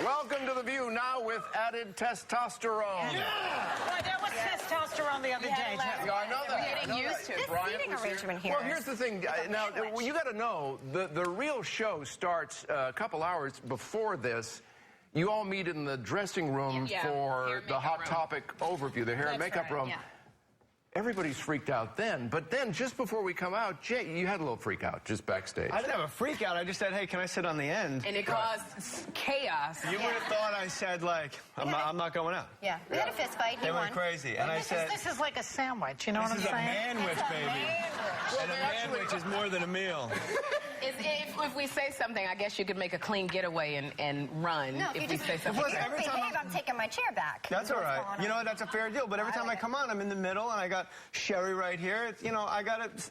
Welcome to The View, now with added testosterone. Yeah! Well, there was testosterone the other day. Yeah, I know that. We're getting used to it. Brian Seating arrangement here. Well, here's the thing. Now, you got to know, the real show starts a couple hours before this. You all meet in the dressing room for the Hot Topic overview, the hair and makeup room. Yeah. Everybody's freaked out then, but then just before we come out, Jay, you had a little freak out just backstage. I didn't have a freak out. I just said, hey, can I sit on the end? And it caused chaos. You would have thought I said, like, I'm not going out. Yeah, we had a fist fight. They went crazy. And I said, This is like a sandwich, you know what I'm this is a saying? manwich, baby. And a manwich is more than a meal. If we say something, I guess you could make a clean getaway and run No, if we say something. If you don't behave, I'm taking my chair back. That's all right. You know what? That's a fair deal. But every time I come on, I'm in the middle, and I got Sherri right here. It's, you know,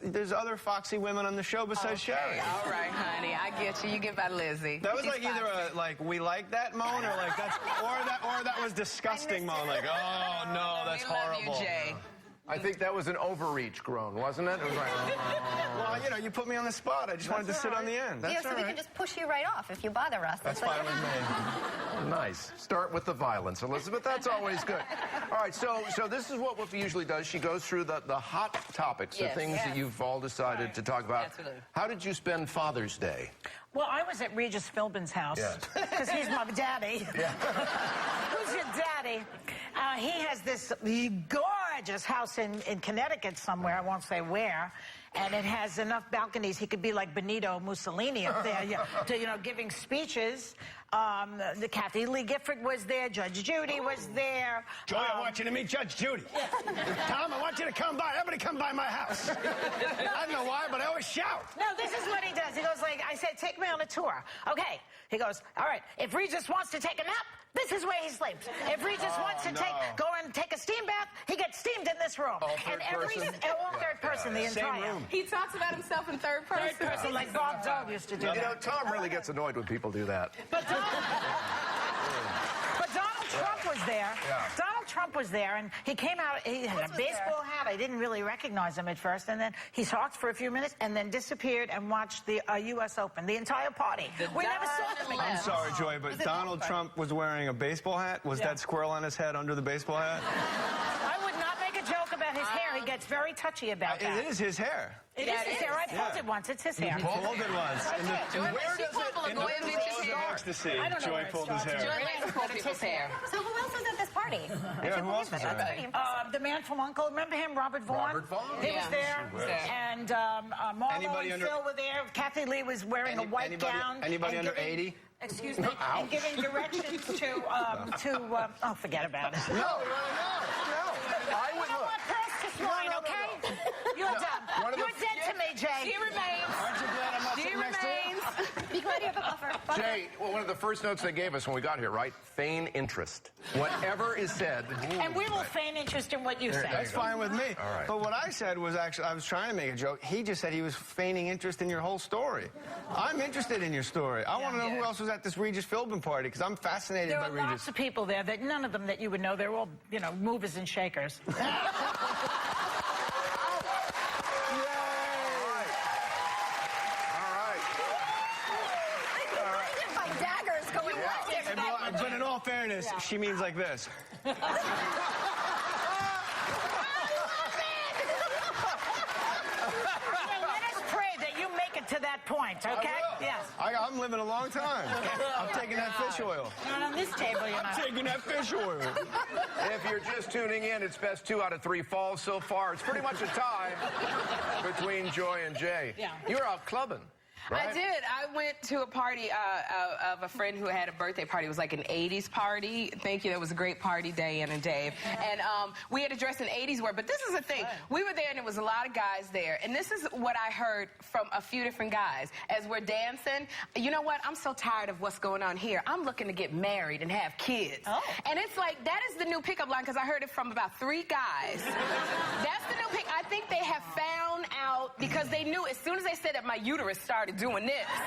there's other foxy women on the show besides Sherri. All right, honey. I get you. You get by Lizzie. That was like either a, like, we like that moan, or like that's, or that was disgusting moan. Like, oh, no, that's horrible. We love you, Jay. I think that was an overreach groan, wasn't it? It was like, well, you know, you put me on the spot. I just wanted to sit on the end. That's so all we right. can just push you right off if you bother us. That's fine with me. nice. Start with the violence, Elizabeth. That's always good. All right, so this is what Whoopi usually does. She goes through the hot topics, the things that you've all decided to talk about. Absolutely. How did you spend Father's Day? Well, I was at Regis Philbin's house because he's my daddy. Who's your daddy? He has this gorgeous house in Connecticut somewhere, I won't say where, and it has enough balconies. He could be like Benito Mussolini up there, giving speeches. The Kathy Lee Gifford was there. Judge Judy was there. Joy, I want you to meet Judge Judy. Tom, I want you to come by. Everybody come by my house. I don't know why, but I always shout. No, this is what he does. He goes like, I said, take me on a tour. Okay. He goes, all right, if Regis wants to take a nap, this is where he sleeps. If Regis wants to go and take a steam bath, he gets steamed in this room. All third person? All third person, the entire room. He talks about himself in third person. Third person, like Bob Dole used to do that. You know, Tom really gets annoyed when people do that. But Donald Trump was there. Donald Trump was there, and he came out. He had a baseball hat. I didn't really recognize him at first, and then he talked for a few minutes, and then disappeared and watched the U.S. Open, the entire party. We never saw him. I'm sorry, Joy, but Donald Trump was wearing a baseball hat. Was that squirrel on his head under the baseball hat? I would not make a joke about his hair. He gets very touchy about that. It is his hair. It is his hair. I pulled it once. It's his hair. You pulled it once. Where does it? In the ecstasy, I don't know Joy where it pulled his starts. hair. Joy likes to pull people's hair. So who else was at this party? Yeah, who else was there? The man from Uncle, remember him, Robert Vaughn? Robert Vaughn. He was there. And Marlo and Phil were there. Kathy Lee was wearing a white gown. Anybody under 80? Excuse me. And giving directions to oh, forget about it. No. I would look. Swine, okay? You're done. You're dead to me, Jay. She remains. Aren't you glad I'm not sitting next to you? Be glad you have a buffer. Jay, well, one of the first notes they gave us when we got here, right? Feign interest. Whatever is said. And we will feign interest in what you say. That's fine with me. All right. But what I said was actually, I was trying to make a joke. He just said he was feigning interest in your whole story. I'm interested in your story. I want to know who else was at this Regis Philbin party, because I'm fascinated There by are Regis. lots of people there, that none of them that you would know. They're all, movers and shakers. But in all fairness, she means like this. Let us pray that you make it to that point, okay? Yes. I'm living a long time. I'm taking that fish oil. Not on this table, you're not. I'm taking that fish oil. If you're just tuning in, it's best 2 out of 3 falls so far. It's pretty much a tie between Joy and Jay. Yeah. You're out clubbing. Right? I did. I went to a party of a friend who had a birthday party. It was like an 80s party. Thank you. That was a great party, Diane and Dave. And we had to dress in 80s wear. But this is the thing. We were there, and there was a lot of guys there. And this is what I heard from a few different guys. As we're dancing, you know what? I'm so tired of what's going on here. I'm looking to get married and have kids. Oh. And it's like, that is the new pickup line, because I heard it from about 3 guys. That's the new pick. I think they have found out, because they knew as soon as they said that, my uterus started doing this. I'm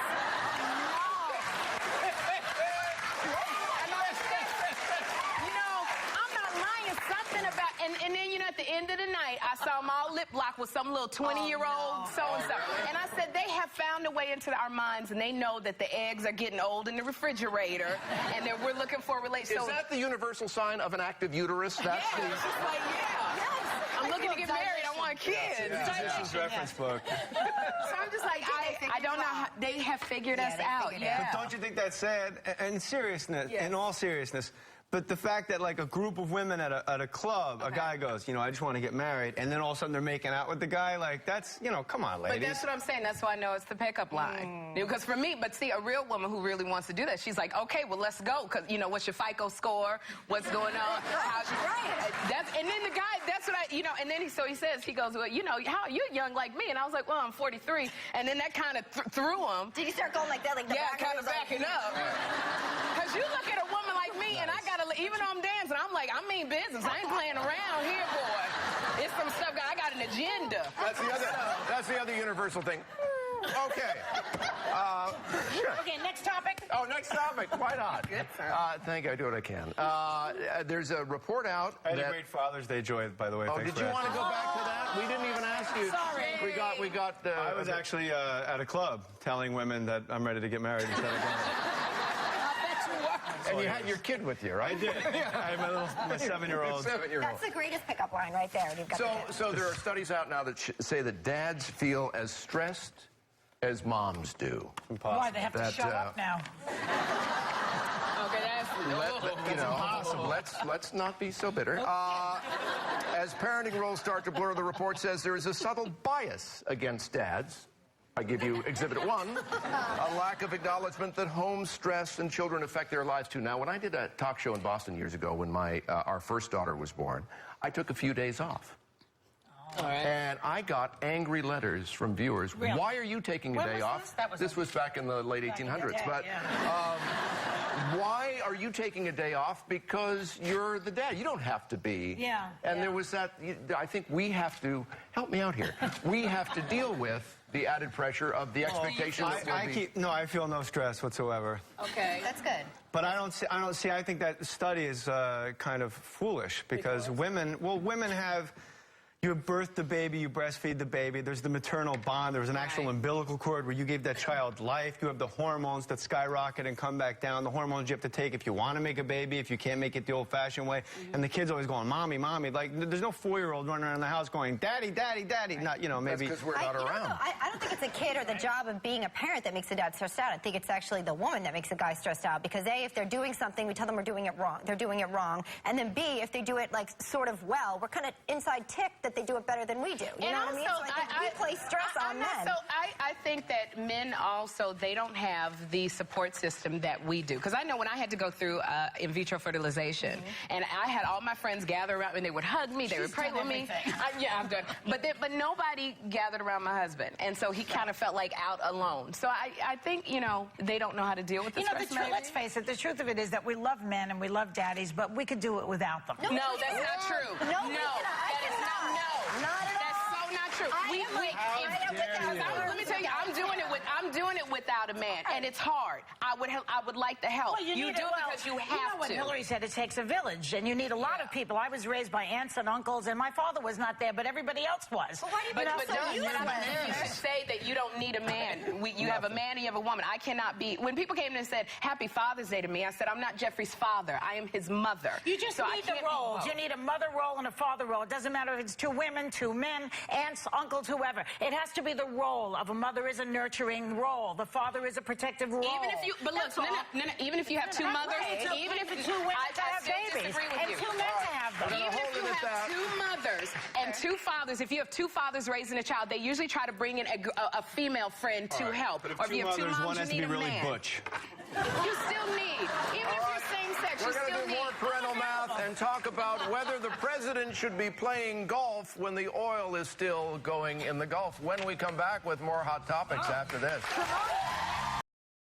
not lying you, something about, and then, you know, at the end of the night, I saw them all lip lock with some little 20-year-old so-and-so. And I said, they have found a way into our minds, and they know that the eggs are getting old in the refrigerator, and that we're looking for a relationship. Is that the universal sign of an active uterus? That's yeah, it's just like, I'm looking to get married. I want kids. Jason's reference book. So I'm just like, I don't know how they have figured us out. But don't you think that's sad? In seriousness, in all seriousness. But the fact that, like, a group of women at a club, a guy goes, you know, I just want to get married, and then all of a sudden they're making out with the guy, like, that's, you know, come on, ladies. But that's what I'm saying. That's why I know it's the pickup line. Because for me, but see, a real woman who really wants to do that, she's like, okay, well, let's go. Because, you know, what's your FICO score? What's going on? How's your... And then the guy, that's what I, you know, and then he says, he goes, well, you know, how you're young like me. And I was like, well, I'm 43. And then that kind of threw him. Did you start going like that? Like the kind of backing up. Because you look at a woman like me, and I got to, even though I'm dancing, I'm like, I mean business. I ain't playing around here, boy. It's some stuff, I got an agenda. That's the other universal thing. Okay. Okay, next topic. Oh, next topic. Why not? Thank you. I do what I can. There's a report out. I had a great Father's Day joy, by the way. Oh, did you want to go back to that? We didn't even ask you. Sorry. We got. I was actually at a club telling women that I'm ready to get married instead of going. And you had your kid with you, right? I did. I had my 7-year-old. That's the greatest pickup line right there. You've got So there are studies out now that say that dads feel as stressed as moms do. Impossible. Why, they have to shut up now? Okay, that's let's not be so bitter. As parenting roles start to blur, the report says there is a subtle bias against dads. I give you Exhibit 1, a lack of acknowledgement that home stress and children affect their lives too. Now, when I did a talk show in Boston years ago when our first daughter was born, I took a few days off. All right. And I got angry letters from viewers. Really? Why are you taking a day off? This was back in the late 1800s. But why are you taking a day off? Because you're the dad. You don't have to be. Yeah. And there was that, I think we have to, help me out here, we have to deal with the added pressure of the expectation that I feel no stress whatsoever. okay. That's good. But I think that study is kind of foolish because women have, you birth the baby, you breastfeed the baby, there's the maternal bond, there's an actual umbilical cord where you gave that child life, you have the hormones that skyrocket and come back down, the hormones you have to take if you want to make a baby, if you can't make it the old-fashioned way, and the kid's always going, mommy, mommy, like, there's no 4-year-old running around the house going, daddy, daddy, daddy, not, you know, maybe... That's because we're not around. I don't think it's a kid or the job of being a parent that makes the dad stressed out. I think it's actually the woman that makes the guy stressed out because A, if they're doing something, we tell them we're doing it wrong, they're doing it wrong, and then B, if they do it, like, sort of well, we're kind of inside ticked that they do it better than we do. You know what I mean? So I think we place stress on men. So I think that men also, they don't have the support system that we do. Because I know when I had to go through in vitro fertilization, and I had all my friends gather around me, and they would hug me, they would pray with me. I've done. But nobody gathered around my husband. And so he kind of felt like out alone. So I think, you know, they don't know how to deal with the stress. Let's face it, the truth of it is that we love men and we love daddies, but we could do it without them. No, that's not true. No, that is not at all. That's so not true. Let me tell you, I'm doing it without a man, and it's hard. I would like the help. Well, you do it because you have to. You know what Hillary said, it takes a village, and you need a lot of people. I was raised by aunts and uncles, and my father was not there, but everybody else was. Well, why do you you should say that you don't need a man. You have a man and you have a woman. I cannot be. When people came in and said, Happy Father's Day to me, I said, I'm not Jeffrey's father. I am his mother. You just need the roles. You need a mother role and a father role. It doesn't matter if it's 2 women, 2 men, aunts, uncles, whoever. It has to be the role of a mother is a nurturing role. The father is a protective role. Even if you, but look, even if you have 2 mothers, even if 2 women to have babies and 2 men to have them. Even if you have 2 mothers and 2 fathers, if you have 2 fathers raising a child, they usually try to bring in a female friend to help. But if or if you have 2 moms, one has to be really butch. You still need, even if you're same-sex, you still need. We're going to do more parental math and talk about whether the president should be playing golf when the oil is still going in the Gulf. When we come back with more hot topics after this. Come on.